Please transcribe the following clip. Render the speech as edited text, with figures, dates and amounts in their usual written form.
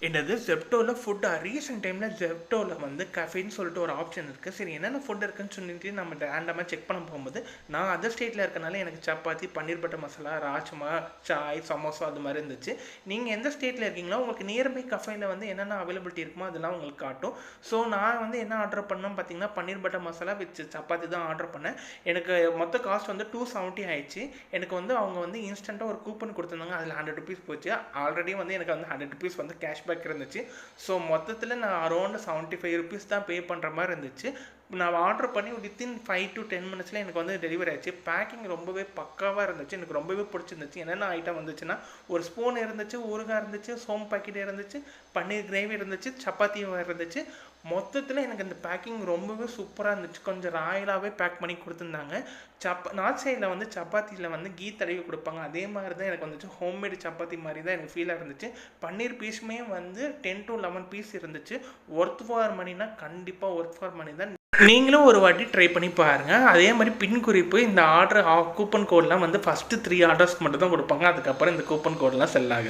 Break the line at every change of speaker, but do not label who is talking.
என்னது ஜெப்டோவில் food recent டைமில் ஜெப்டோவில் வந்து கஃபேன்னு சொல்லிட்டு ஒரு ஆப்ஷன் இருக்குது. சரி என்னென்ன ஃபுட் இருக்குன்னு சொல்லிட்டு நம்ம ரேண்டமாக செக் பண்ண போகும்போது நான் அதர் ஸ்டேட்டில் இருக்கனால எனக்கு சப்பாத்தி, பன்னீர் பட்டர் மசாலா, ராஜ்மா, சாய், சமோசா அது மாதிரி இருந்துச்சு. நீங்கள் எந்த ஸ்டேட்டில் இருக்கீங்களோ உங்களுக்கு நியர்பை கஃபேயில் வந்து என்னென்ன அவைலபிலிட்டி இருக்குமோ அதெல்லாம் உங்களுக்கு காட்டும். ஸோ நான் வந்து என்ன ஆர்டர் பண்ணேன்னு பார்த்தீங்கன்னா பன்னீர் பட்டர் மசாலா வித் சப்பாத்தி தான் ஆர்டர் பண்ணேன். எனக்கு மொத்த காஸ்ட் வந்து 270 ஆயிடுச்சு. எனக்கு வந்து அவங்க வந்து இன்ஸ்டண்ட்டாக ஒரு கூப்பன் கொடுத்துருந்தாங்க. அதில் 100 ருபீஸ் போச்சு. ஆல்ரெடி வந்து எனக்கு வந்து 100 ருபீஸ் வந்து கேஷ்பேக் இருந்துச்சு. ஸோ மொத்தத்தில் நான் அரௌண்ட் 75 ருபீஸ் தான் பே பண்ணுற மாதிரி இருந்துச்சு. நான் ஆர்டர் பண்ணி வித்தின் 5 to 10 மினிட்ஸில் எனக்கு வந்து டெலிவரி ஆச்சு. பேக்கிங் ரொம்பவே பக்காவாக இருந்துச்சு. எனக்கு ரொம்பவே பிடிச்சிருந்துச்சு. என்னென்ன ஐட்டம் வந்துச்சுன்னா ஒரு ஸ்பூன் இருந்துச்சு, ஊறுகாய் இருந்துச்சு, சோம்பு பாக்கெட் இருந்துச்சு, பன்னீர் கிரேவி இருந்துச்சு, சப்பாத்தியும் இருந்துச்சு. மொத்தத்தில் எனக்கு இந்த பேக்கிங் ரொம்பவே சூப்பராக இருந்துச்சு. கொஞ்சம் ராயலாகவே பேக் பண்ணி கொடுத்துருந்தாங்க. நார்த் சைடில் வந்து சப்பாத்தியில் வந்து கீ தடவி கொடுப்பாங்க. அதே மாதிரி தான் எனக்கு வந்துச்சு. ஹோம்மேடு சப்பாத்தி மாதிரி தான் எனக்கு ஃபீலாக இருந்துச்சு. பன்னீர் பீஸுமே வந்து 10 to 11 பீஸ் இருந்துச்சு. ஒர்த் ஃபார் மணினா கண்டிப்பாக ஒர்த் ஃபார் மணி தான். நீங்களும் ஒரு வாட்டி ட்ரை பண்ணி பாருங்கள். அதே மாதிரி பின் குறிப்பு இந்த ஆர்டர் கூப்பன் கோடெலாம் வந்து ஃபஸ்ட்டு 3 ஆர்டர்ஸ்க்கு மட்டும் தான் கொடுப்பாங்க. அதுக்கப்புறம் இந்த கூப்பன் கோடெலாம் செல் ஆகுது.